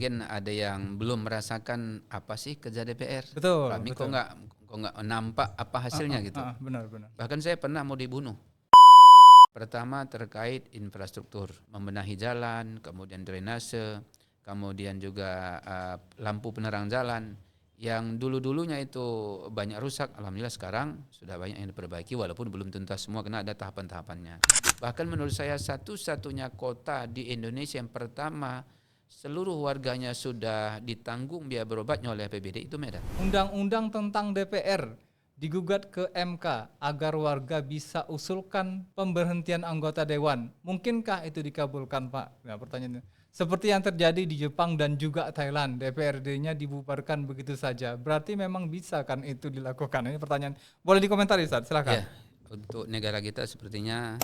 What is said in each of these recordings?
Mungkin ada yang belum merasakan apa sih kerja DPR. Betul, Kami kok betul. nggak nampak apa hasilnya gitu. Benar, benar. Bahkan saya pernah mau dibunuh. Pertama terkait infrastruktur, membenahi jalan, kemudian drainase, kemudian juga lampu penerang jalan. Yang dulu-dulunya itu banyak rusak, alhamdulillah sekarang sudah banyak yang diperbaiki walaupun belum tuntas semua karena ada tahapan-tahapannya. Bahkan menurut saya satu-satunya kota di Indonesia yang pertama seluruh warganya sudah ditanggung biaya berobatnya oleh APBD itu Medan. Undang-undang tentang DPR digugat ke MK agar warga bisa usulkan pemberhentian anggota dewan. Mungkinkah itu dikabulkan, Pak? Nah, pertanyaannya. Seperti yang terjadi di Jepang dan juga Thailand, DPRD-nya dibubarkan begitu saja. Berarti memang bisa kan itu dilakukan? Ini pertanyaan. Boleh dikomentari, Ustaz? Silakan. Ya, untuk negara kita sepertinya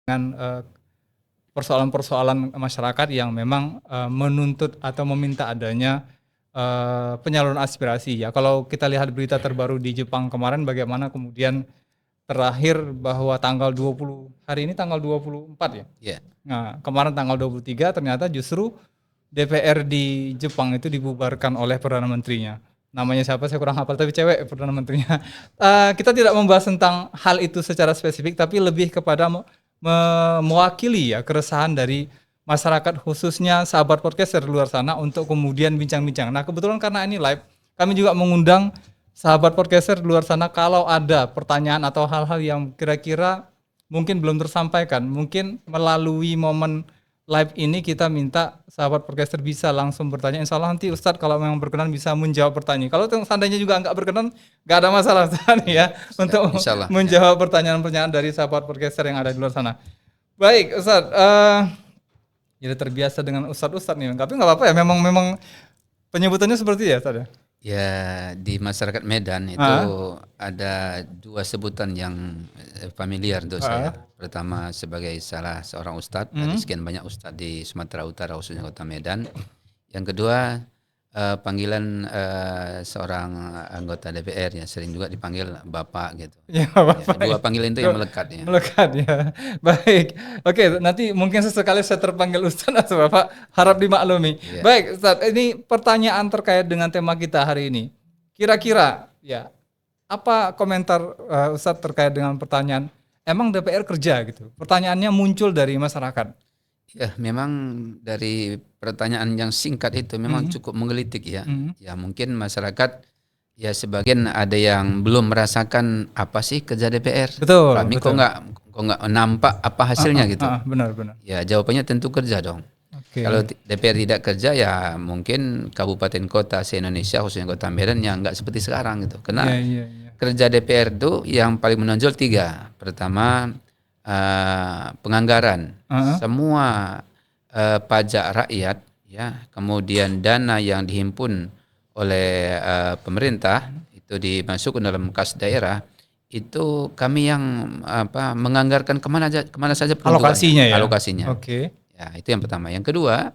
Dengan persoalan-persoalan masyarakat yang memang menuntut atau meminta adanya penyaluran aspirasi ya. Kalau kita lihat berita terbaru di Jepang kemarin bagaimana kemudian terakhir bahwa tanggal 20 hari ini tanggal 24 ya. ya. Nah, kemarin tanggal 23 ternyata justru DPR di Jepang itu dibubarkan oleh Perdana Menterinya. Namanya siapa saya kurang hafal tapi cewek Perdana Menterinya. Kita tidak membahas tentang hal itu secara spesifik tapi lebih kepada mewakili ya keresahan dari masyarakat khususnya sahabat podcaster di luar sana untuk kemudian bincang-bincang. Nah, kebetulan karena ini live, kami juga mengundang sahabat podcaster di luar sana kalau ada pertanyaan atau hal-hal yang kira-kira mungkin belum tersampaikan, mungkin melalui momen live ini kita minta sahabat podcaster bisa langsung bertanya. Insya Allah nanti Ustadz kalau memang berkenan bisa menjawab pertanyaan. Kalau seandainya juga nggak berkenan, nggak ada masalah Ustadz ya untuk Insyaallah, menjawab pertanyaan-pertanyaan dari sahabat podcaster yang ada di luar sana. Baik Ustadz, jadi terbiasa dengan Ustadz nih, tapi nggak apa-apa ya. Memang penyebutannya seperti ya Ustadz ya. ya di masyarakat Medan itu ada dua sebutan yang familiar untuk saya. Pertama sebagai salah seorang ustadz dari sekian banyak ustadz di Sumatera Utara khususnya Kota Medan. Yang kedua panggilan seorang anggota DPR ya sering juga dipanggil Bapak gitu. Ya, Bapak. Dua panggilan itu yang melekat ya. Melekat ya. Baik. Oke, nanti mungkin sesekali saya terpanggil Ustadz atau Bapak, harap dimaklumi. Ya. Baik, Ustadz, ini pertanyaan terkait dengan tema kita hari ini. Kira-kira ya, apa komentar Ustadz terkait dengan pertanyaan emang DPR kerja gitu? Pertanyaannya muncul dari masyarakat. Ya, memang dari pertanyaan yang singkat itu memang cukup menggelitik ya. Ya, mungkin masyarakat Ya sebagian ada yang belum merasakan apa sih kerja DPR. Betul, Kami betul. kok nggak nampak apa hasilnya gitu. Benar, benar. Ya jawabannya tentu kerja dong. Kalau Oke. DPR tidak kerja ya mungkin kabupaten kota se-Indonesia khususnya Kota Medan yang nggak seperti sekarang gitu. Karena Iya, iya, iya. kerja DPR itu yang paling menonjol 3. Pertama penganggaran. Heeh. Semua pajak rakyat ya, kemudian dana yang dihimpun oleh pemerintah itu dimasukkan dalam kas daerah, itu kami yang menganggarkan kemana saja Alokasinya peruntukannya, ya. alokasinya. Oke. Ya, itu yang pertama. Yang kedua,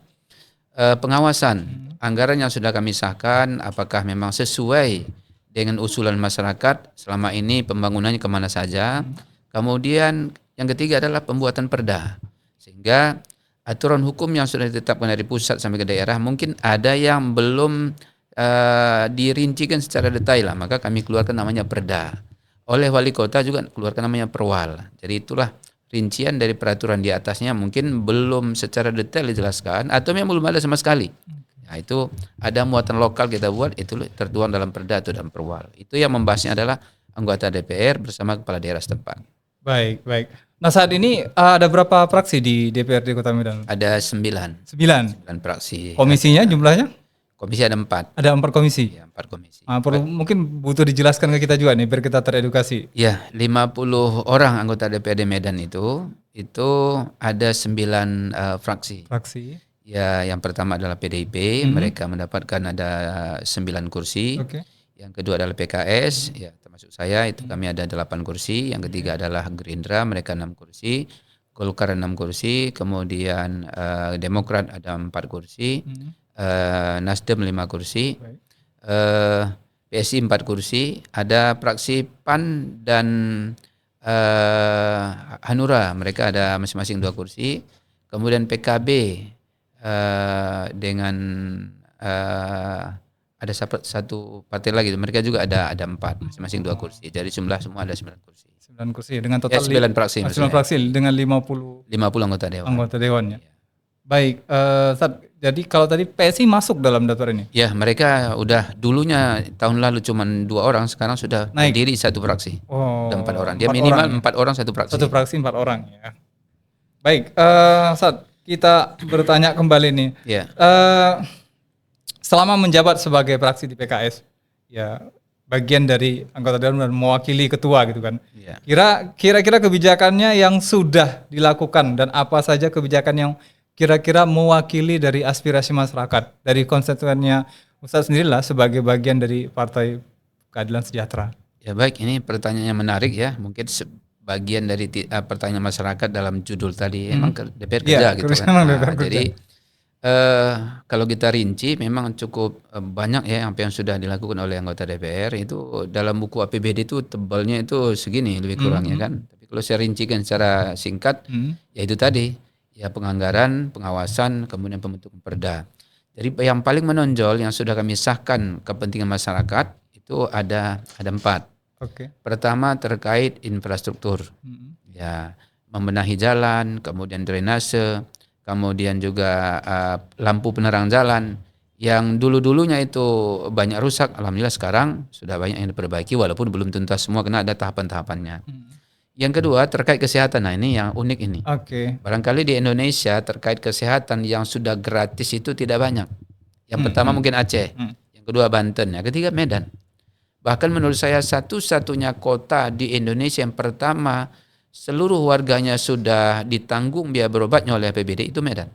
pengawasan. Anggaran yang sudah kami sahkan apakah memang sesuai dengan usulan masyarakat selama ini pembangunannya kemana saja. Kemudian yang ketiga adalah pembuatan perda. Sehingga aturan hukum yang sudah ditetapkan dari pusat sampai ke daerah mungkin ada yang belum dirincikan secara detail lah. Maka kami keluarkan namanya perda. Oleh wali kota juga keluarkan namanya perwal. Jadi itulah rincian dari peraturan di atasnya mungkin belum secara detail dijelaskan atau memang belum ada sama sekali. Nah, itu ada muatan lokal kita buat itu tertuang dalam perda atau dalam perwal. Itu yang membahasnya adalah anggota DPR bersama kepala daerah setempat. Baik, baik. Nah, saat ini ada berapa fraksi di DPRD Kota Medan? Ada 9 9. fraksi. Komisinya jumlahnya? Komisi ada 4. Ada 4 komisi. Ya, 4 komisi. Mungkin butuh dijelaskan ke kita juga nih biar kita teredukasi. Ya, 50 orang anggota DPRD Medan itu ada 9 fraksi. Fraksi. Ya, yang pertama adalah PDIP, mereka mendapatkan ada 9 kursi. Oke. Yang kedua adalah PKS, ya termasuk saya, itu kami ada 8 kursi. Yang ketiga adalah Gerindra, mereka 6 kursi. Golkar 6 kursi, kemudian Demokrat ada 4 kursi. Nasdem 5 kursi. PSI 4 kursi. Ada fraksi PAN dan Hanura, mereka ada masing-masing 2 kursi. Kemudian PKB dengan ada satu partai lagi, mereka juga ada 4, masing-masing 2 kursi. Jadi jumlah semua ada 9 kursi. 9 kursi dengan total 9 fraksi. 9 fraksi dengan 50 anggota dewan. Anggota dewannya. Baik, jadi kalau tadi PSI masuk dalam daftar ini? Ya, mereka udah dulunya tahun lalu cuma 2 orang, sekarang sudah berdiri 1 fraksi. Oh, Udah 4 orang. Dia minimal 4 orang 1 fraksi. 1 fraksi 4 orang ya. Baik, kita bertanya kembali nih. Ya. Selama menjabat sebagai fraksi di PKS, ya bagian dari anggota dewan dan mewakili ketua gitu kan. Ya. Kira-kira kebijakannya yang sudah dilakukan dan apa saja kebijakan yang kira-kira mewakili dari aspirasi masyarakat, dari konstituennya Ustadz sendirilah sebagai bagian dari Partai Keadilan Sejahtera. Ya baik, ini pertanyaan yang menarik ya. Mungkin sebagian dari pertanyaan masyarakat dalam judul tadi emang DPR kerja gitu kan. Jadi kalau kita rinci memang cukup banyak ya apa yang sudah dilakukan oleh anggota DPR. Itu dalam buku APBD itu tebalnya itu segini lebih kurangnya kan. Tapi kalau saya rincikan secara singkat, ya itu tadi ya penganggaran, pengawasan, kemudian pembentukan perda. Jadi yang paling menonjol yang sudah kami sahkan kepentingan masyarakat itu ada 4. Oke. Pertama terkait infrastruktur, ya membenahi jalan, kemudian drainase, kemudian juga lampu penerang jalan yang dulu-dulunya itu banyak rusak. Alhamdulillah sekarang sudah banyak yang diperbaiki walaupun belum tuntas semua karena ada tahapan-tahapannya. Yang kedua terkait kesehatan, nah ini yang unik ini. Oke. Barangkali di Indonesia terkait kesehatan yang sudah gratis itu tidak banyak. Yang pertama mungkin Aceh, yang kedua Banten, yang ketiga Medan. Bahkan menurut saya satu-satunya kota di Indonesia yang pertama seluruh warganya sudah ditanggung biaya berobatnya oleh APBD itu Medan.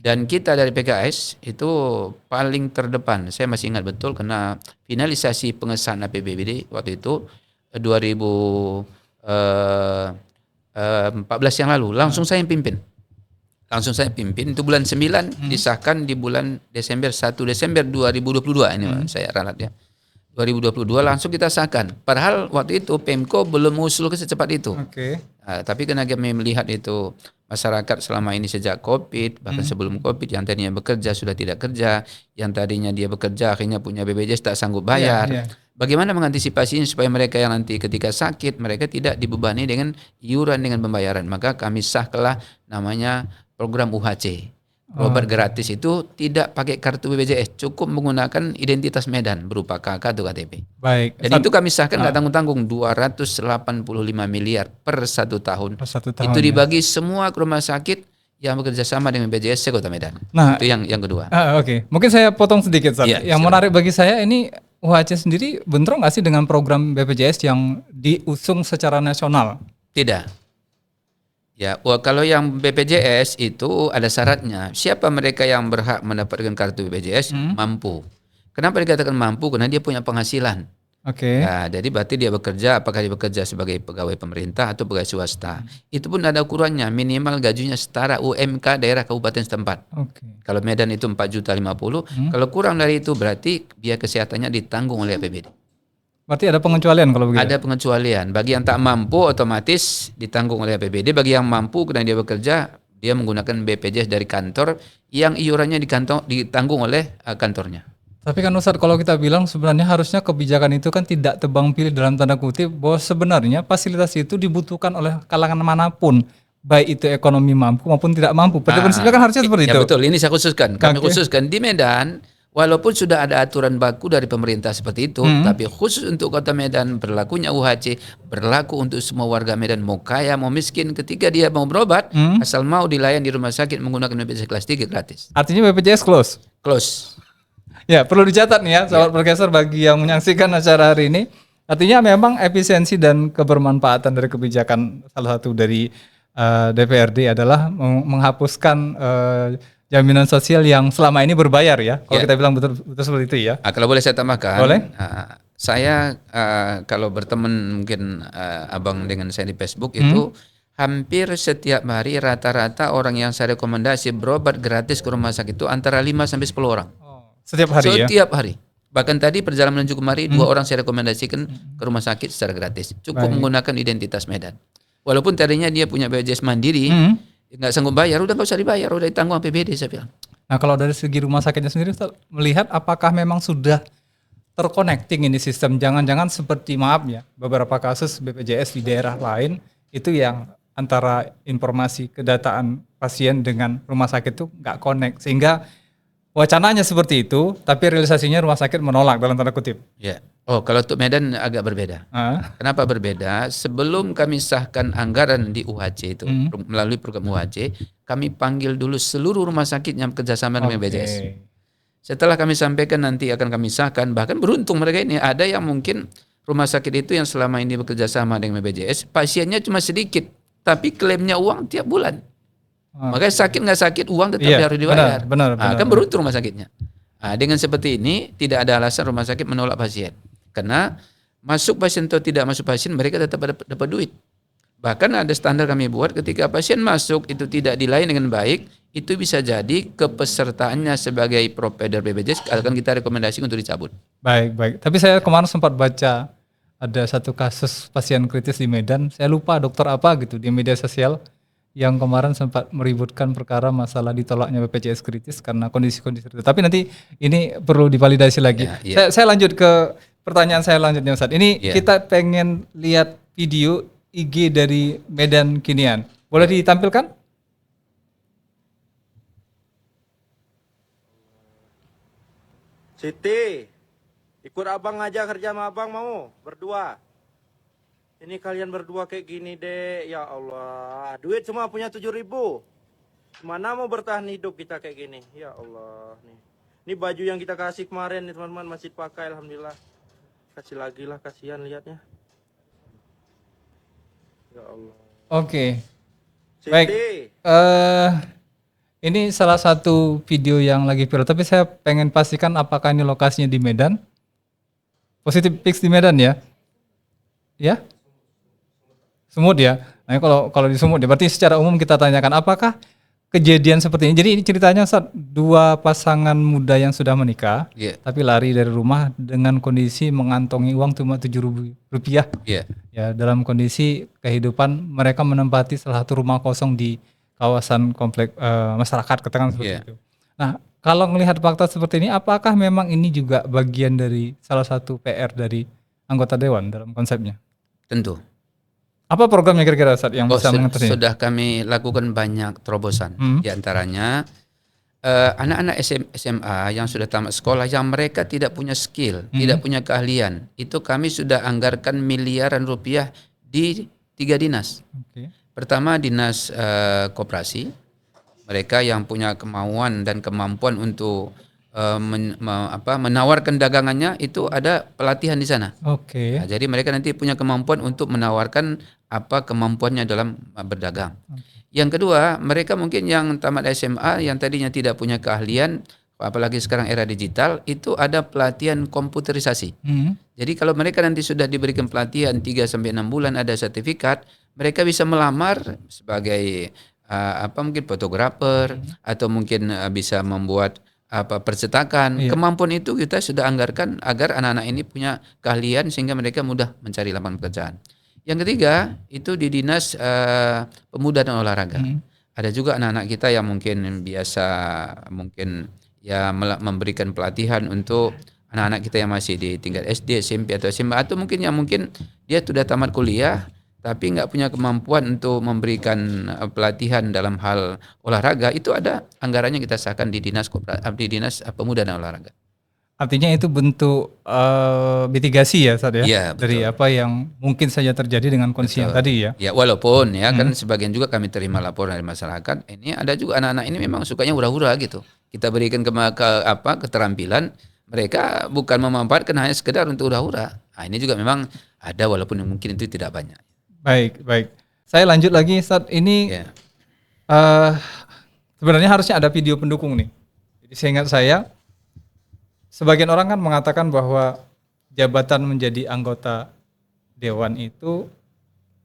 Dan kita dari PKS itu paling terdepan. Saya masih ingat betul karena finalisasi pengesahan APBD waktu itu 2014 yang lalu langsung saya yang pimpin. Itu bulan 9 disahkan di bulan Desember 1 Desember 2022 ini saya ralat ya. 2022 langsung kita sahkan. Padahal waktu itu Pemko belum mengusulkan secepat itu. Oke. Tapi karena kami melihat itu masyarakat selama ini sejak COVID, bahkan sebelum COVID yang tadinya bekerja sudah tidak kerja, yang tadinya dia bekerja akhirnya punya BPJS tak sanggup bayar. Bagaimana mengantisipasinya supaya mereka yang nanti ketika sakit mereka tidak dibebani dengan iuran dengan pembayaran. Maka kami sahkanlah namanya program UHC. Berobat gratis itu tidak pakai kartu BPJS, cukup menggunakan identitas Medan berupa KK atau KTP. Baik. Dan itu kami sahkan nggak tanggung-tanggung 285 miliar per 1 tahun. Per 1 tahun, Itu ya. dibagi semua ke rumah sakit yang bekerja sama dengan BPJS Kota Medan. Nah, itu yang kedua. Oke. Mungkin saya potong sedikit, Ustaz. Iya, Yang silakan. menarik bagi saya ini UHC sendiri bentrok nggak sih dengan program BPJS yang diusung secara nasional? Tidak. Ya, kalau yang BPJS itu ada syaratnya. Siapa mereka yang berhak mendapatkan kartu BPJS? Mampu. Kenapa dikatakan mampu? Karena dia punya penghasilan. Oke. Ya, jadi berarti dia bekerja, apakah dia bekerja sebagai pegawai pemerintah atau pegawai swasta. Itu pun ada ukurannya, minimal gajinya setara UMK daerah kabupaten setempat. Oke. Kalau Medan itu 4.050.000, kalau kurang dari itu berarti biaya kesehatannya ditanggung oleh APBD. Berarti ada pengecualian kalau begitu? Ada pengecualian. Bagi yang tak mampu otomatis ditanggung oleh APBD. Bagi yang mampu karena dia bekerja, dia menggunakan BPJS dari kantor yang iurannya ditanggung oleh kantornya. Tapi kan Ustadz, kalau kita bilang sebenarnya harusnya kebijakan itu kan tidak tebang pilih dalam tanda kutip, bahwa sebenarnya fasilitas itu dibutuhkan oleh kalangan manapun, baik itu ekonomi mampu maupun tidak mampu. Pada prinsipnya kan harusnya seperti itu. Ya betul, ini saya khususkan. Kami Oke. khususkan di Medan, walaupun sudah ada aturan baku dari pemerintah seperti itu, tapi khusus untuk Kota Medan berlakunya UHC, berlaku untuk semua warga Medan, mau kaya mau miskin, ketika dia mau berobat, asal mau dilayani di rumah sakit menggunakan BPJS kelas 3 gratis. Artinya BPJS close. Close. Ya, perlu dicatat nih ya, sahabat podcaster, bagi yang menyaksikan acara hari ini. Artinya memang efisiensi dan kebermanfaatan dari kebijakan salah satu dari DPRD adalah menghapuskan jaminan sosial yang selama ini berbayar ya. Kalau kita bilang betul seperti itu ya. Kalau boleh saya tambahkan, Boleh. Saya kalau berteman mungkin abang dengan saya di Facebook itu hampir setiap hari rata-rata orang yang saya rekomendasi berobat gratis ke rumah sakit itu antara 5 sampai 10 orang. Setiap hari ya. Setiap hari. Bahkan tadi perjalanan menuju kemari 2 orang saya rekomendasikan ke rumah sakit secara gratis. Cukup menggunakan identitas Medan. Walaupun tadinya dia punya BPJS mandiri, nggak sanggup bayar, udah nggak usah dibayar, udah ditanggung APBD saya bilang. Nah, kalau dari segi rumah sakitnya sendiri, Ustaz, melihat apakah memang sudah terconnecting ini sistem? Jangan-jangan seperti maaf ya, beberapa kasus BPJS di daerah lain itu yang antara informasi kedataan pasien dengan rumah sakit itu nggak connect, sehingga wacananya seperti itu, tapi realisasinya rumah sakit menolak dalam tanda kutip. Ya. Oh, kalau untuk Medan agak berbeda. Kenapa berbeda? Sebelum kami sahkan anggaran di UHC itu melalui program UHC, kami panggil dulu seluruh rumah sakit yang bekerjasama dengan BPJS. Setelah kami sampaikan nanti akan kami sahkan, bahkan beruntung mereka ini ada yang mungkin rumah sakit itu yang selama ini bekerjasama dengan BPJS, pasiennya cuma sedikit, tapi klaimnya uang tiap bulan. Makanya sakit nggak sakit uang tetap harus dibayar. Benar, Kan beruntung rumah sakitnya. Dengan seperti ini tidak ada alasan rumah sakit menolak pasien. Karena masuk pasien atau tidak masuk pasien mereka tetap dapat duit. Bahkan ada standar kami buat ketika pasien masuk itu tidak dilayani dengan baik, itu bisa jadi kepesertaannya sebagai provider BPJS akan kita rekomendasi untuk dicabut. Baik. Tapi saya kemarin sempat baca ada satu kasus pasien kritis di Medan. Saya lupa dokter apa gitu di media sosial yang kemarin sempat meributkan perkara masalah ditolaknya BPJS kritis karena kondisi-kondisi tertentu. Tapi nanti ini perlu divalidasi lagi. Saya lanjut ke pertanyaan saya lanjutnya, Ustaz. Ini kita pengen lihat video IG dari Medan Kinian. Boleh ditampilkan? Siti, ikut abang aja kerja sama abang mau berdua. Ini kalian berdua kayak gini deh, ya Allah. Duit cuma punya 7.000. Mana mau bertahan hidup kita kayak gini, ya Allah. Ini baju yang kita kasih kemarin nih teman-teman masih pakai, alhamdulillah. Kasih lagi lah, kasihan lihatnya. Ya Allah. Oke. Siti. Baik. Ini salah satu video yang lagi viral, tapi saya pengen pastikan apakah ini lokasinya di Medan. Positif Fix di Medan ya? Ya? Sumut ya. Nah, kalau di Sumut ya, berarti secara umum kita tanyakan apakah kejadian seperti ini. Jadi ini ceritanya saat 2 pasangan muda yang sudah menikah, tapi lari dari rumah dengan kondisi mengantongi uang cuma Rp7.000. Ya, dalam kondisi kehidupan mereka menempati salah satu rumah kosong di kawasan komplek masyarakat, katakan seperti itu. Nah, kalau melihat fakta seperti ini, apakah memang ini juga bagian dari salah satu PR dari anggota dewan dalam konsepnya? Tentu. Apa programnya kira-kira Ustaz yang bisa mengatasi? Sudah kami lakukan banyak terobosan. Di antaranya anak-anak SMA yang sudah tamat sekolah yang mereka tidak punya skill, tidak punya keahlian, itu kami sudah anggarkan miliaran rupiah di 3 dinas. Oke. Pertama dinas koperasi, mereka yang punya kemauan dan kemampuan untuk menawarkan dagangannya itu ada pelatihan di sana. Oke. Nah, jadi mereka nanti punya kemampuan untuk menawarkan apa kemampuannya dalam berdagang. Yang kedua, mereka mungkin yang tamat SMA yang tadinya tidak punya keahlian, apalagi sekarang era digital, itu ada pelatihan komputerisasi. Jadi kalau mereka nanti sudah diberikan pelatihan 3 sampai 6 bulan ada sertifikat, mereka bisa melamar sebagai mungkin fotografer atau mungkin bisa membuat percetakan. Iya. Kemampuan itu kita sudah anggarkan agar anak-anak ini punya keahlian sehingga mereka mudah mencari lapangan pekerjaan. Yang ketiga itu di dinas pemuda dan olahraga. Ada juga anak-anak kita yang mungkin biasa ya memberikan pelatihan untuk anak-anak kita yang masih di tingkat SD, SMP atau SMA atau mungkin dia sudah tamat kuliah tapi nggak punya kemampuan untuk memberikan pelatihan dalam hal olahraga, itu ada anggarannya kita sahkan di dinas pemuda dan olahraga. Artinya itu bentuk mitigasi ya, Ustadz ya? Iya, Dari betul. apa yang mungkin saja terjadi dengan kondisi yang tadi ya? Ya walaupun ya kan sebagian juga kami terima laporan dari masyarakat, ini ada juga anak-anak ini memang sukanya hura-hura gitu. Kita berikan keterampilan, mereka bukan memanfaatkan hanya sekedar untuk hura-hura. Nah, ini juga memang ada walaupun mungkin itu tidak banyak. Baik. Saya lanjut lagi, Ustadz. Ini Ya. sebenarnya harusnya ada video pendukung nih. Jadi seingat saya, sebagian orang kan mengatakan bahwa jabatan menjadi anggota dewan itu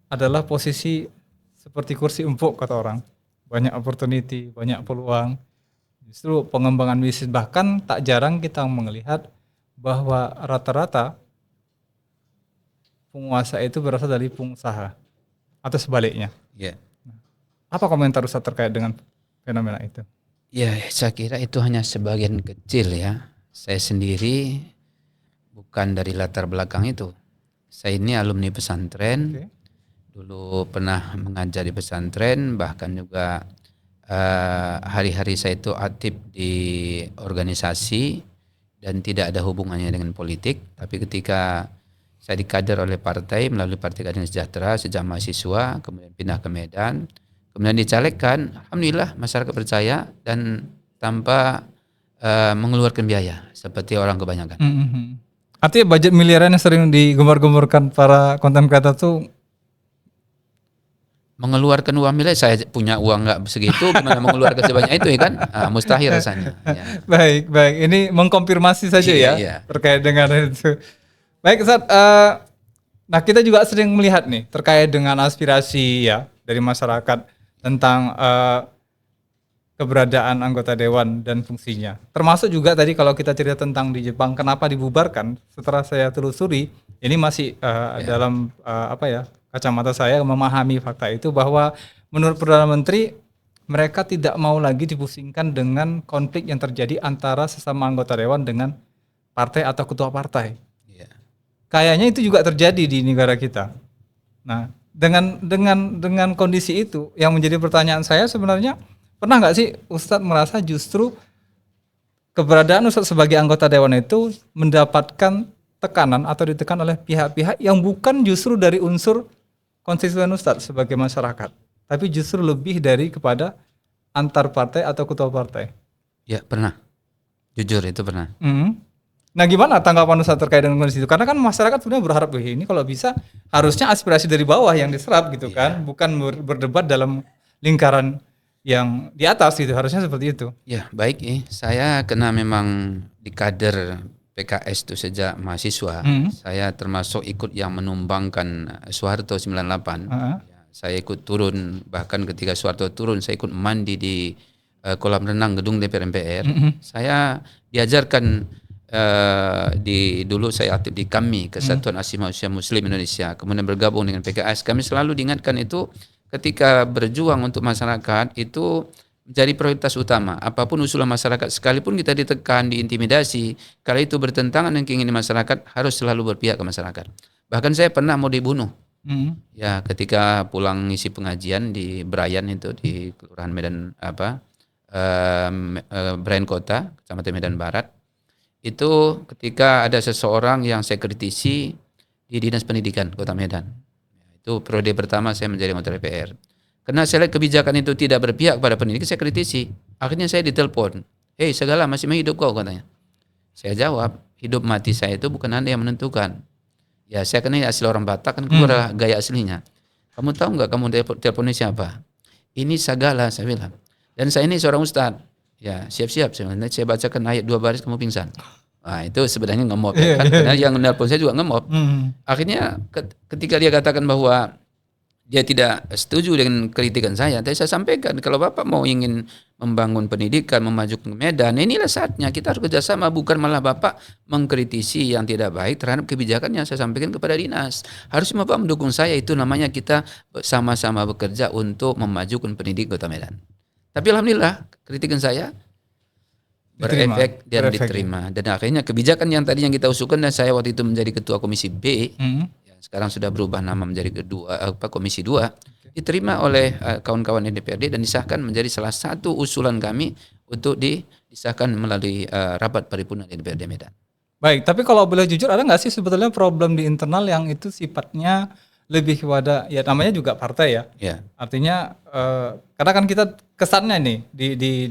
adalah posisi seperti kursi empuk kata orang. Banyak opportunity, banyak peluang. Justru pengembangan bisnis, bahkan tak jarang kita melihat bahwa rata-rata penguasa itu berasal dari pengusaha atau sebaliknya. Ya. Apa komentar Ustadz terkait dengan fenomena itu? Ya, saya kira itu hanya sebagian kecil ya. Saya sendiri bukan dari latar belakang itu. Saya ini alumni pesantren. Oke. Dulu pernah mengajar di pesantren, bahkan juga hari-hari saya itu aktif di organisasi dan tidak ada hubungannya dengan politik. Tapi ketika saya dikader oleh partai melalui Partai Keadilan Sejahtera sejak mahasiswa, kemudian pindah ke Medan, kemudian dicalegkan, alhamdulillah masyarakat percaya dan tanpa mengeluarkan biaya seperti orang kebanyakan. Artinya budget miliaran yang sering digembar-gemborkan para konten kreator tuh Mengeluarkan uang miliar, saya punya uang nggak segitu, gimana mengeluarkan sebanyak itu ya kan? Mustahil rasanya. Ya. baik. Ini mengkonfirmasi saja Iya, ya iya. terkait dengan itu. Baik, Ustadz. Nah kita juga sering melihat nih terkait dengan aspirasi ya dari masyarakat tentang keberadaan anggota dewan dan fungsinya. Termasuk juga tadi kalau kita cerita tentang di Jepang, kenapa dibubarkan? Setelah saya telusuri, ini masih dalam kacamata saya memahami fakta itu bahwa menurut Perdana Menteri mereka tidak mau lagi dipusingkan dengan konflik yang terjadi antara sesama anggota dewan dengan partai atau ketua partai. Iya. Kayaknya itu juga terjadi di negara kita. Nah, dengan kondisi itu yang menjadi pertanyaan saya sebenarnya, pernah nggak sih Ustadz merasa justru keberadaan Ustadz sebagai anggota dewan itu mendapatkan tekanan atau ditekan oleh pihak-pihak yang bukan justru dari unsur konstituen Ustadz sebagai masyarakat, tapi justru lebih dari kepada antar partai atau ketua partai? Ya pernah, jujur itu pernah. Nah gimana tanggapan Ustadz terkait dengan kondisi itu? Karena kan masyarakat sebenarnya berharap ini kalau bisa harusnya aspirasi dari bawah yang diserap gitu kan, bukan berdebat dalam lingkaran yang di atas gitu, harusnya seperti itu. Ya baik, saya kena memang di kader PKS itu sejak mahasiswa. Saya termasuk ikut yang menumbangkan Soeharto 98. Ya, saya ikut turun, bahkan ketika Soeharto turun saya ikut mandi di kolam renang gedung DPR MPR. Saya diajarkan dulu saya aktif di KAMI, Kesatuan Asasi Manusia Muslim Indonesia, kemudian bergabung dengan PKS. Kami selalu diingatkan itu ketika berjuang untuk masyarakat itu menjadi prioritas utama. Apapun usulan masyarakat, sekalipun kita ditekan, diintimidasi, kalau itu bertentangan dengan keinginan masyarakat, harus selalu berpihak ke masyarakat. Bahkan saya pernah mau dibunuh. Ya, ketika pulang ngisi pengajian di Brayan itu di Kelurahan Medan Brand Kota, Kecamatan Medan Barat. Itu ketika ada seseorang yang saya kritisi di Dinas Pendidikan Kota Medan. Itu periode pertama saya menjadi anggota DPR. Karena saya lihat kebijakan itu tidak berpihak pada pendidikan, saya kritisi. Akhirnya saya ditelepon. Hei segala masih mau hidup kau, katanya. Saya jawab, hidup mati saya itu bukan Anda yang menentukan. Ya saya kena asli orang Batak kan keluar gaya aslinya. Kamu tahu nggak kamu teleponnya siapa? Ini Sagala, saya bilang. Dan saya ini seorang ustadz. Ya siap-siap. Saya bacakan ayat 2 baris kamu pingsan. Nah itu sebenarnya ngemop. Ya, kan? Karena yang nelpon saya juga ngemop. Akhirnya ketika dia katakan bahwa dia tidak setuju dengan kritikan saya, tapi saya sampaikan kalau Bapak mau ingin membangun pendidikan, memajukan Medan, inilah saatnya kita harus kerjasama, bukan malah Bapak mengkritisi yang tidak baik terhadap kebijakan yang saya sampaikan kepada dinas. Harusnya Bapak mendukung saya, itu namanya kita sama-sama bekerja untuk memajukan pendidikan Kota Medan. Tapi alhamdulillah kritikan saya berefek dan diterima. Dan akhirnya kebijakan yang tadi yang kita usulkan dan saya waktu itu menjadi ketua Komisi B, sekarang sudah berubah nama menjadi Komisi 2, diterima oleh kawan-kawan DPRD dan disahkan menjadi salah satu usulan kami untuk disahkan melalui rapat paripurna DPRD Medan. Baik, tapi kalau boleh jujur ada nggak sih sebetulnya problem di internal yang itu sifatnya lebih kepada ya namanya juga partai ya. Ya. Artinya karena kan kita kesannya nih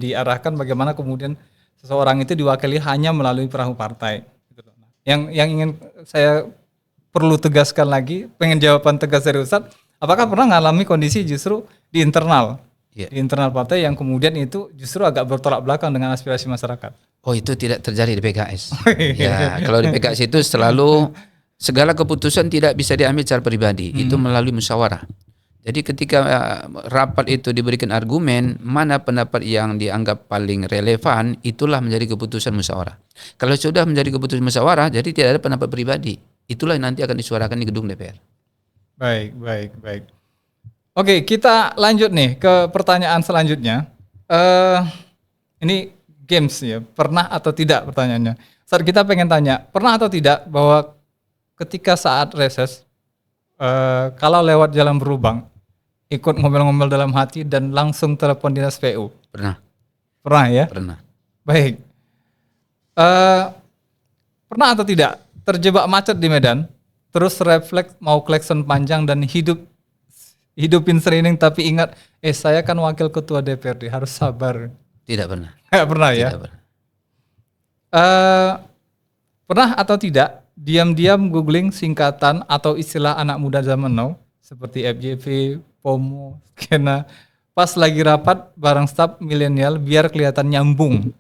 diarahkan bagaimana kemudian seseorang itu diwakili hanya melalui perahu partai. Yang ingin saya perlu tegaskan lagi, pengen jawaban tegas dari Ustadz, apakah pernah mengalami kondisi justru di internal, di internal partai yang kemudian itu justru agak bertolak belakang dengan aspirasi masyarakat? Oh itu tidak terjadi di PKS. Ya kalau di PKS itu selalu segala keputusan tidak bisa diambil secara pribadi, itu melalui musyawarah. Jadi ketika rapat itu diberikan argumen, mana pendapat yang dianggap paling relevan, itulah menjadi keputusan musyawarah. Kalau sudah menjadi keputusan musyawarah, jadi tidak ada pendapat pribadi. Itulah yang nanti akan disuarakan di gedung DPR. Baik. Oke, kita lanjut nih ke pertanyaan selanjutnya. Ini games ya, pernah atau tidak pertanyaannya. Saat kita pengen tanya, pernah atau tidak bahwa ketika saat reses, kalau lewat jalan berlubang, ikut ngomel-ngomel dalam hati dan langsung telepon dinas PU? Pernah ya? Pernah. Baik. Pernah atau tidak terjebak macet di Medan, terus refleks mau klakson panjang dan hidupin serining tapi ingat, saya kan wakil ketua DPRD, harus sabar. Tidak pernah. Nggak pernah ya? Tidak pernah. Pernah atau tidak diam-diam googling singkatan atau istilah anak muda zaman now seperti FJP, FOMO, skena pas lagi rapat bareng staf milenial biar kelihatan nyambung?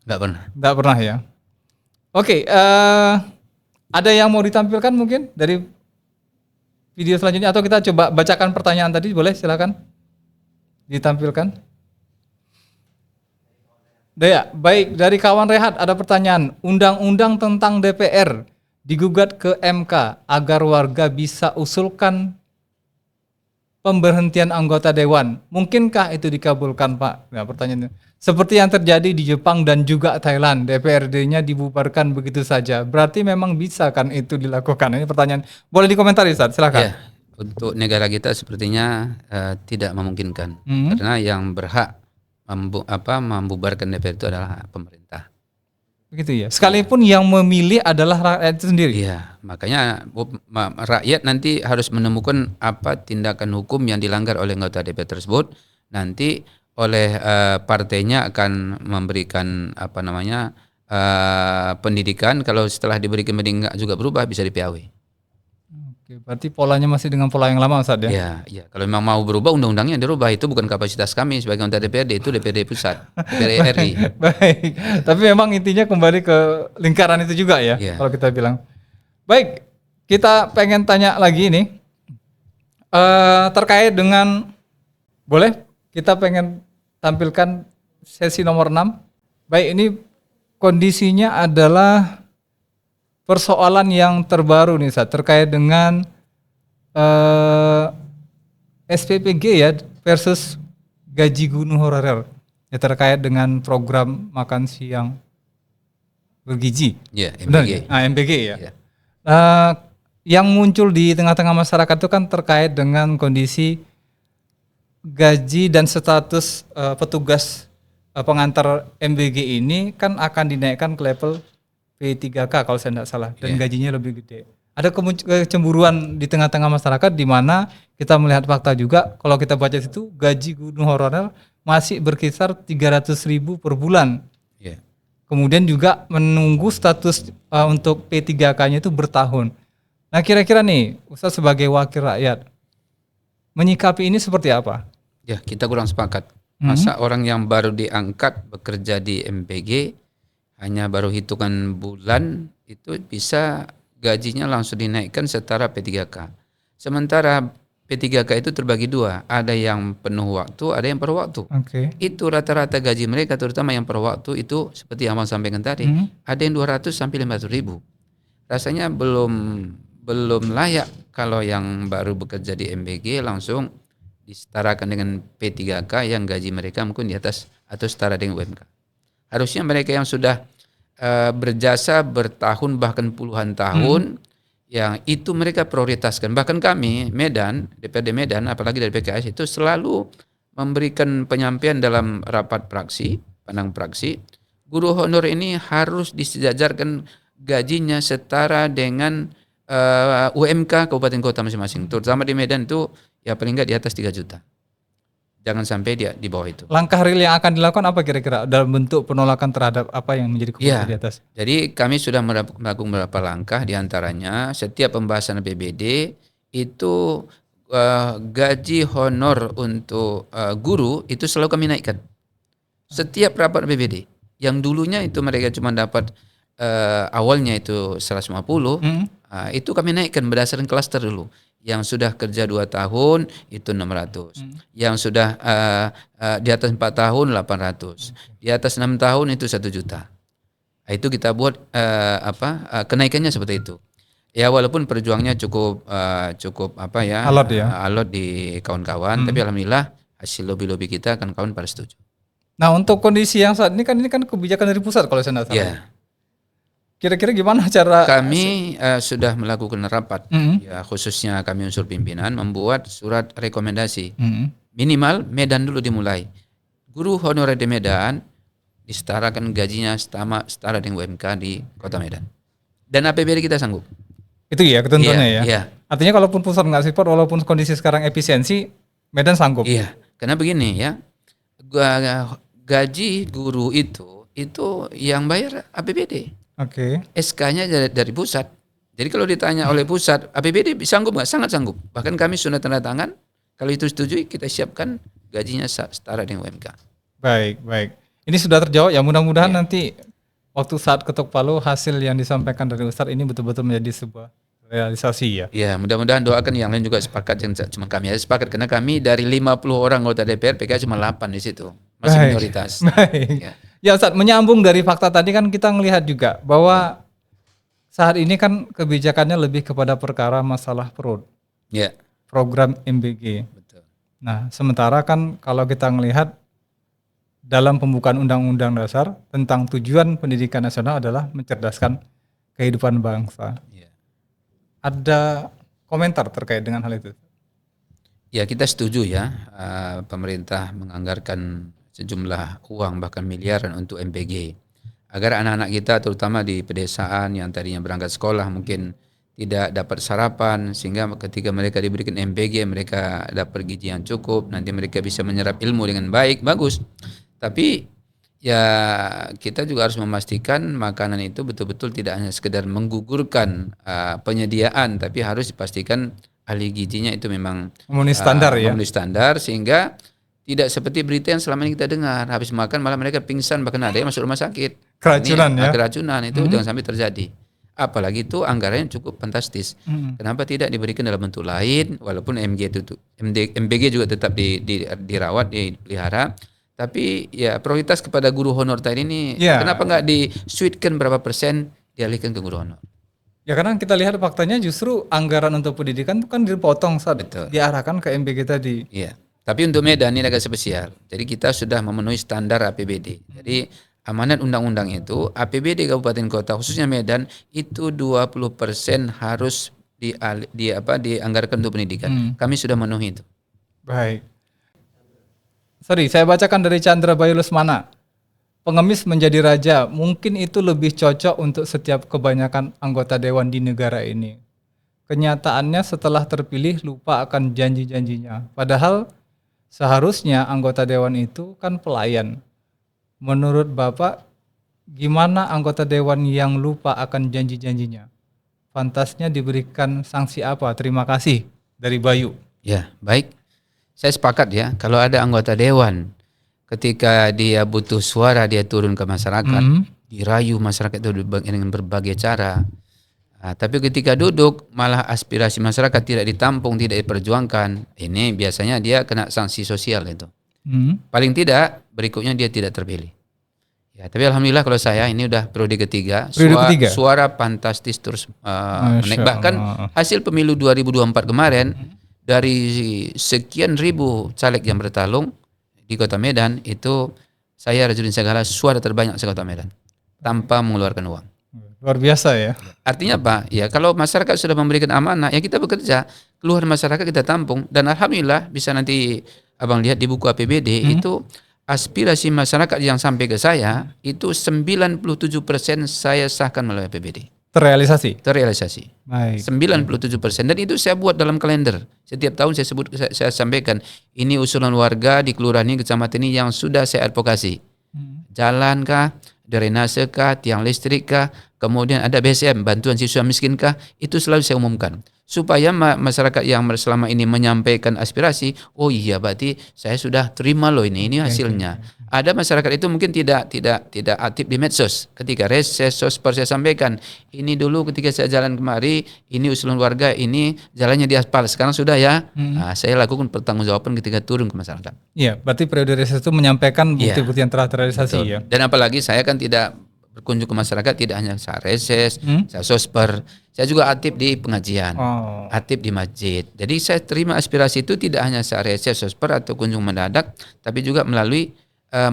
Nggak pernah. Nggak pernah ya? Oke, ada yang mau ditampilkan mungkin dari video selanjutnya atau kita coba bacakan pertanyaan tadi, boleh silakan ditampilkan. Daya, baik, dari kawan Rehat ada pertanyaan. Undang-undang tentang DPR digugat ke MK agar warga bisa usulkan pemberhentian anggota dewan. Mungkinkah itu dikabulkan, Pak? Nah, pertanyaannya. Seperti yang terjadi di Jepang dan juga Thailand, DPRD-nya dibubarkan begitu saja. Berarti memang bisa kan itu dilakukan? Ini pertanyaan. Boleh dikomentari, Ustaz? Silakan. Ya, untuk negara kita sepertinya tidak memungkinkan. Karena yang berhak membubarkan DPR itu adalah pemerintah. Begitu ya. Sekalipun yang memilih adalah rakyat itu sendiri. Iya, makanya rakyat nanti harus menemukan apa tindakan hukum yang dilanggar oleh anggota DPR tersebut. Nanti oleh partainya akan memberikan pendidikan. Kalau setelah diberikan pendidikan juga berubah, bisa di-PAW. Oke, berarti polanya masih dengan pola yang lama, Ustaz ya? Iya. Kalau memang mau berubah, undang-undangnya dirubah. Itu bukan kapasitas kami sebagai anggota DPRD, itu DPRD pusat, DPRD RI. Baik, tapi memang intinya kembali ke lingkaran itu juga ya, kalau kita bilang. Baik, kita pengen tanya lagi ini terkait dengan, boleh kita pengen tampilkan sesi nomor 6. Baik, ini kondisinya adalah persoalan yang terbaru nih, Ustaz, terkait dengan SPPG ya versus gaji guru honorer ya, terkait dengan program makan siang bergizi. Ya, MBG. MBG ya. Ya. Yang muncul di tengah-tengah masyarakat itu kan terkait dengan kondisi gaji dan status petugas pengantar MBG ini kan akan dinaikkan ke level P3K kalau saya tidak salah, dan gajinya lebih gede. Ada kecemburuan di tengah-tengah masyarakat di mana kita melihat fakta juga kalau kita baca situ gaji guru honorer masih berkisar 300.000 per bulan. Ya. Kemudian juga menunggu status untuk P3K-nya itu bertahun. Nah kira-kira nih Ustaz sebagai wakil rakyat menyikapi ini seperti apa? Ya, kita kurang sepakat. Masa orang yang baru diangkat bekerja di MPG hanya baru hitungan bulan itu bisa gajinya langsung dinaikkan setara P3K. Sementara P3K itu terbagi dua, ada yang penuh waktu, ada yang paruh waktu. Itu rata-rata gaji mereka, terutama yang paruh waktu itu seperti yang Abang sampaikan tadi, ada yang 200 sampai 500 ribu. Rasanya belum layak kalau yang baru bekerja di MBG langsung disetarakan dengan P3K yang gaji mereka mungkin di atas atau setara dengan UMK. Harusnya mereka yang sudah berjasa bertahun bahkan puluhan tahun yang itu mereka prioritaskan. Bahkan kami Medan, DPRD Medan apalagi dari PKS itu selalu memberikan penyampaian dalam rapat praksi, pandang praksi, guru honor ini harus disejajarkan gajinya setara dengan UMK kabupaten kota masing-masing. Terutama di Medan itu ya paling enggak di atas 3 juta. Jangan sampai dia di bawah itu. Langkah real yang akan dilakukan apa kira-kira dalam bentuk penolakan terhadap apa yang menjadi keputusan di atas? Jadi kami sudah melakukan beberapa langkah, diantaranya setiap pembahasan APBD itu gaji honor untuk guru itu selalu kami naikkan. Setiap rapat APBD. Yang dulunya itu mereka cuma dapat awalnya itu 150, itu kami naikkan berdasarkan klaster dulu. Yang sudah kerja 2 tahun itu 600. Yang sudah di atas 4 tahun 800. Di atas 6 tahun itu 1 juta. Itu kita buat kenaikannya seperti itu. Ya walaupun perjuangnya cukup alot di kawan-kawan, tapi alhamdulillah hasil lobby kita kawan-kawan pada setuju. Nah, untuk kondisi yang saat ini kan kebijakan dari pusat kalau saya tidak salah. Ya. Kira-kira gimana cara kami sudah melakukan rapat, ya khususnya kami unsur pimpinan membuat surat rekomendasi. Minimal Medan dulu dimulai. Guru honorer di Medan disetarakan gajinya setara dengan UMK di Kota Medan. Dan APBD kita sanggup. Itu ya ketentuannya ya. Artinya kalaupun pusat nggak support, walaupun kondisi sekarang efisiensi, Medan sanggup. Iya. Karena begini ya, gaji guru itu yang bayar APBD. SK-nya dari pusat. Jadi kalau ditanya oleh pusat, APBD sanggup nggak? Sangat sanggup. Bahkan kami sudah tanda tangan. Kalau itu setuju, kita siapkan gajinya setara dengan UMK. Baik. Ini sudah terjawab ya. Mudah-mudahan nanti waktu saat ketok palu hasil yang disampaikan dari Ustadz ini betul-betul menjadi sebuah realisasi ya. Ya, mudah-mudahan doakan yang lain juga sepakat, jangan cuma kami aja sepakat, karena kami dari 50 orang anggota DPR, PKS cuma 8 di situ. Masih minoritas. Baik. Ya Ustadz, menyambung dari fakta tadi kan kita melihat juga bahwa saat ini kan kebijakannya lebih kepada perkara masalah perut. Ya. Program MBG. Betul. Nah, sementara kan kalau kita melihat dalam pembukaan Undang-Undang Dasar tentang tujuan pendidikan nasional adalah mencerdaskan kehidupan bangsa. Ya. Ada komentar terkait dengan hal itu? Ya, kita setuju ya, pemerintah menganggarkan sejumlah uang bahkan miliaran untuk MPG agar anak-anak kita terutama di pedesaan yang tadinya berangkat sekolah mungkin tidak dapat sarapan, sehingga ketika mereka diberikan MPG mereka dapat gizi yang cukup, nanti mereka bisa menyerap ilmu dengan baik, bagus. Tapi ya kita juga harus memastikan makanan itu betul-betul tidak hanya sekedar menggugurkan penyediaan, tapi harus dipastikan ahli gizinya itu memang memenuhi standar memenuhi standar, sehingga tidak seperti berita yang selama ini kita dengar, habis makan malah mereka pingsan, bahkan ada yang masuk rumah sakit. Keracunan ya? Keracunan itu jangan sampai terjadi. Apalagi itu anggarannya cukup fantastis. Kenapa tidak diberikan dalam bentuk lain, walaupun MBG juga tetap dirawat, dipelihara, tapi ya prioritas kepada guru honor tadi ini, kenapa nggak di-sweetkan berapa persen dialihkan ke guru honor? Ya karena kita lihat faktanya justru anggaran untuk pendidikan itu kan dipotong saat diarahkan ke MBG tadi. Iya. Tapi untuk Medan ini agak spesial. Jadi kita sudah memenuhi standar APBD. Jadi amanat undang-undang itu APBD kabupaten kota khususnya Medan itu 20% harus dianggarkan untuk pendidikan. Kami sudah memenuhi itu. Baik. Sorry, saya bacakan dari Chandra Bayu Lesmana. pengemis menjadi raja, mungkin itu lebih cocok untuk setiap kebanyakan anggota dewan di negara ini. Kenyataannya setelah terpilih lupa akan janji-janjinya. Padahal seharusnya anggota dewan itu kan pelayan. Menurut Bapak, gimana anggota dewan yang lupa akan janji-janjinya? Pantasnya diberikan sanksi apa? Terima kasih dari Bayu. Ya, baik. Saya sepakat ya, kalau ada anggota dewan ketika dia butuh suara dia turun ke masyarakat, dirayu masyarakat itu dengan berbagai cara. Nah, tapi ketika duduk malah aspirasi masyarakat tidak ditampung, tidak diperjuangkan, ini biasanya dia kena sanksi sosial itu. Paling tidak berikutnya dia tidak terpilih. Ya, tapi alhamdulillah kalau saya ini udah periode ketiga, suara fantastis terus menaik. Bahkan hasil pemilu 2024 kemarin dari sekian ribu caleg yang bertarung di Kota Medan itu saya Rajudin Segala suara terbanyak se Kota Medan tanpa mengeluarkan uang. Luar biasa ya. Artinya apa? Ya kalau masyarakat sudah memberikan amanah, ya kita bekerja, keluar masyarakat kita tampung, dan alhamdulillah bisa nanti abang lihat di buku APBD itu aspirasi masyarakat yang sampai ke saya itu 97% saya sahkan melalui APBD. Terrealisasi. Baik. 97%, dan itu saya buat dalam kalender. Setiap tahun saya sampaikan ini usulan warga di kelurahan ini, kecamatan ini yang sudah saya advokasi. Jalan kah, drainase kah, tiang listrik kah, kemudian ada BSM, bantuan siswa miskin kah, itu selalu saya umumkan. Supaya masyarakat yang selama ini menyampaikan aspirasi, oh iya berarti saya sudah terima loh ini hasilnya. Ada masyarakat itu mungkin tidak aktif di medsos. Ketika reses sosper saya sampaikan, ini dulu ketika saya jalan kemari, ini usulan warga, ini jalannya diaspal, sekarang sudah ya. Nah, saya lakukan pertanggungjawaban ketika turun ke masyarakat. Iya, berarti periode reses itu menyampaikan bukti-bukti yang telah terrealisasi ya. Dan apalagi saya kan tidak berkunjung ke masyarakat, tidak hanya saya reses, saya sosper, saya juga aktif di pengajian, aktif di masjid. Jadi saya terima aspirasi itu tidak hanya saya reses, sosper atau kunjung mendadak, tapi juga melalui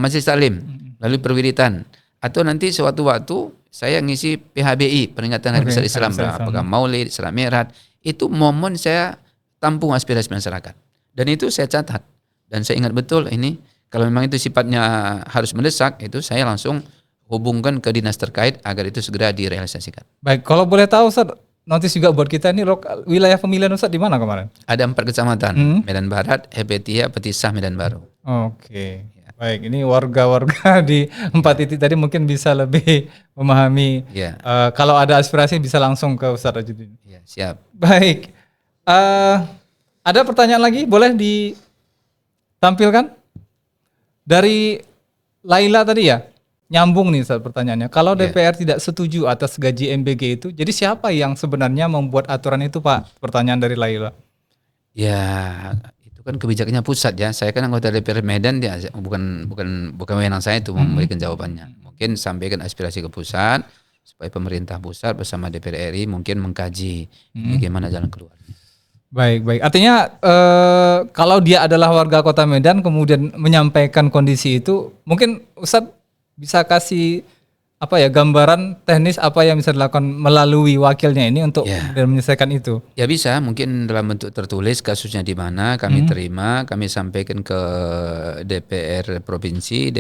majelis taklim, melalui perwiritan, atau nanti suatu waktu saya ngisi PHBI, peringatan Hari Besar Islam, apakah Maulid, Isra Mi'raj, itu momen saya tampung aspirasi masyarakat, dan itu saya catat, dan saya ingat betul ini kalau memang itu sifatnya harus mendesak, itu saya langsung hubungkan ke dinas terkait agar itu segera direalisasikan. Baik, kalau boleh tahu Ustaz, notis juga buat kita ini wilayah pemilihan Ustaz di mana kemarin? Ada 4 kecamatan, Medan Barat, Hepetia, Petisah, Medan Baru. Oke. Baik, ini warga-warga di 4 titik tadi mungkin bisa lebih memahami. Kalau ada aspirasi bisa langsung ke Ustaz Rajudin. Ya, siap. Baik, ada pertanyaan lagi boleh ditampilkan? Dari Laila tadi ya, nyambung nih Ustaz pertanyaannya. Kalau DPR tidak setuju atas gaji MBG itu, jadi siapa yang sebenarnya membuat aturan itu Pak? Pertanyaan dari Laila. Ya, itu kan kebijakannya pusat ya. Saya kan anggota DPR Medan, dia bukan wewenang saya itu memberikan jawabannya. Mungkin sampaikan aspirasi ke pusat supaya pemerintah pusat bersama DPR RI mungkin mengkaji bagaimana jalan keluar. Baik. Artinya kalau dia adalah warga Kota Medan kemudian menyampaikan kondisi itu, mungkin Ustadz bisa kasih gambaran teknis apa yang bisa dilakukan melalui wakilnya ini untuk menyelesaikan itu? Ya bisa, mungkin dalam bentuk tertulis kasusnya di mana kami terima, kami sampaikan ke DPR provinsi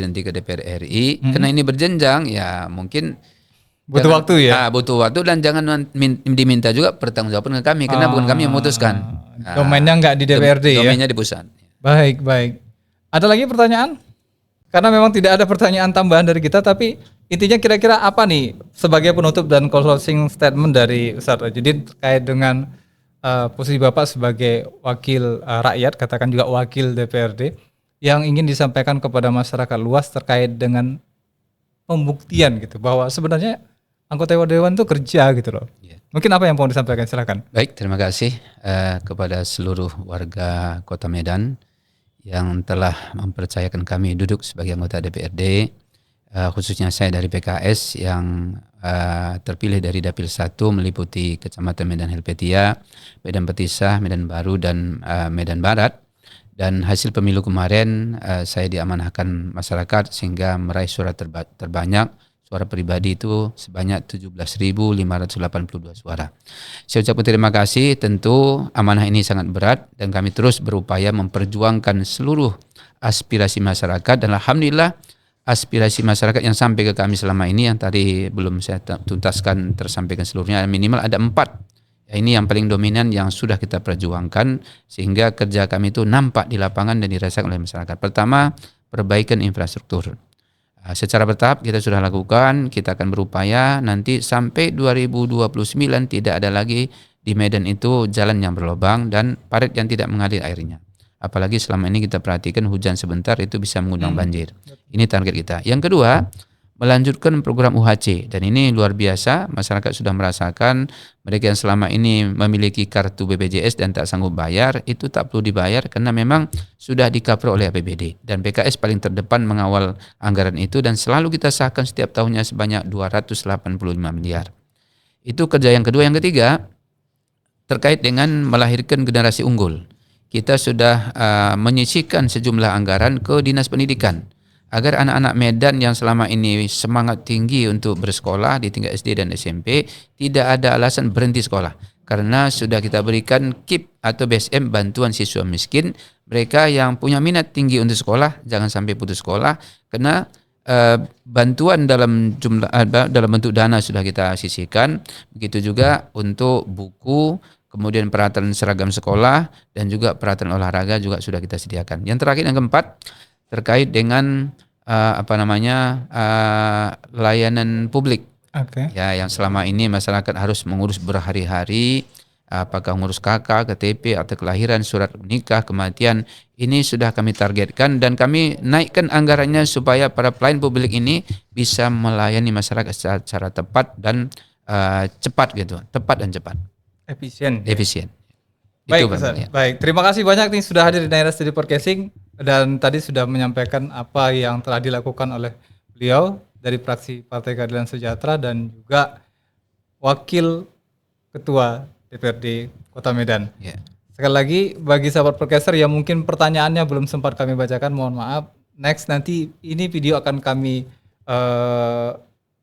nanti ke DPR RI. Karena ini berjenjang, ya mungkin butuh waktu ya. Butuh waktu, dan jangan diminta juga pertanggungjawaban ke kami karena bukan kami yang memutuskan. Domainnya nggak di DPRD ya. Domainnya di pusat. Baik. Ada lagi pertanyaan? Karena memang tidak ada pertanyaan tambahan dari kita, tapi intinya kira-kira apa nih sebagai penutup dan closing statement dari Ustaz Rajudin terkait dengan posisi Bapak sebagai wakil rakyat, katakan juga wakil DPRD, yang ingin disampaikan kepada masyarakat luas terkait dengan pembuktian gitu, bahwa sebenarnya anggota dewan itu kerja gitu loh. Mungkin apa yang mau disampaikan, silakan. Baik, terima kasih kepada seluruh warga Kota Medan yang telah mempercayakan kami duduk sebagai anggota DPRD, khususnya saya dari PKS yang terpilih dari Dapil 1 meliputi Kecamatan Medan Helvetia, Medan Petisah, Medan Baru, dan Medan Barat. Dan hasil pemilu kemarin saya diamanahkan masyarakat sehingga meraih suara terbanyak, suara pribadi itu sebanyak 17.582 suara. Saya ucapkan terima kasih, tentu amanah ini sangat berat dan kami terus berupaya memperjuangkan seluruh aspirasi masyarakat, dan alhamdulillah aspirasi masyarakat yang sampai ke kami selama ini yang tadi belum saya tuntaskan tersampaikan seluruhnya, minimal ada 4. Ya, ini yang paling dominan yang sudah kita perjuangkan sehingga kerja kami itu nampak di lapangan dan dirasakan oleh masyarakat. Pertama, perbaikan infrastruktur. Secara bertahap kita sudah lakukan, kita akan berupaya nanti sampai 2029 tidak ada lagi di Medan itu jalan yang berlubang dan parit yang tidak mengalir airnya. Apalagi selama ini kita perhatikan hujan sebentar itu bisa mengundang banjir. Ini target kita. Yang kedua, melanjutkan program UHC. Dan ini luar biasa, masyarakat sudah merasakan mereka yang selama ini memiliki kartu BPJS dan tak sanggup bayar, itu tak perlu dibayar karena memang sudah di-cover oleh APBD. Dan PKS paling terdepan mengawal anggaran itu dan selalu kita sahkan setiap tahunnya sebanyak 285 miliar. Itu kerja yang kedua. Yang ketiga, terkait dengan melahirkan generasi unggul. Kita sudah menyisihkan sejumlah anggaran ke Dinas Pendidikan agar anak-anak Medan yang selama ini semangat tinggi untuk bersekolah di tingkat SD dan SMP tidak ada alasan berhenti sekolah karena sudah kita berikan KIP atau BSM, bantuan siswa miskin. Mereka yang punya minat tinggi untuk sekolah jangan sampai putus sekolah karena bantuan dalam bentuk dana sudah kita sisihkan. Begitu juga untuk buku, kemudian peralatan seragam sekolah dan juga peralatan olahraga juga sudah kita sediakan. Yang terakhir, yang keempat, terkait dengan layanan publik. Ya, yang selama ini masyarakat harus mengurus berhari-hari, apakah mengurus KK, KTP atau kelahiran, surat nikah, kematian. Ini sudah kami targetkan dan kami naikkan anggarannya supaya para pelayan publik ini bisa melayani masyarakat secara tepat dan cepat gitu, tepat dan cepat. Efisien. Baik, itu Ustaz. Baik, terima kasih banyak nih sudah hadir di Naira Studio Podcasting dan tadi sudah menyampaikan apa yang telah dilakukan oleh beliau dari fraksi Partai Keadilan Sejahtera dan juga Wakil Ketua DPRD Kota Medan. Ya. Sekali lagi bagi sahabat podcaster yang mungkin pertanyaannya belum sempat kami bacakan, mohon maaf. Next nanti ini video akan kami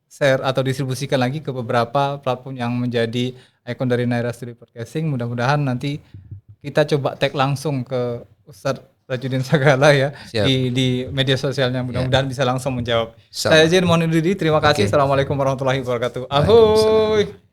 share atau distribusikan lagi ke beberapa platform yang menjadi ikon dari Naira Studio Podcasting. Mudah-mudahan nanti kita coba tag langsung ke Ustadz Rajudin Sagala ya di media sosialnya. Mudah-mudahan bisa langsung menjawab. Saya izin mohon diri. Terima kasih. Assalamualaikum warahmatullahi wabarakatuh. Ahoy.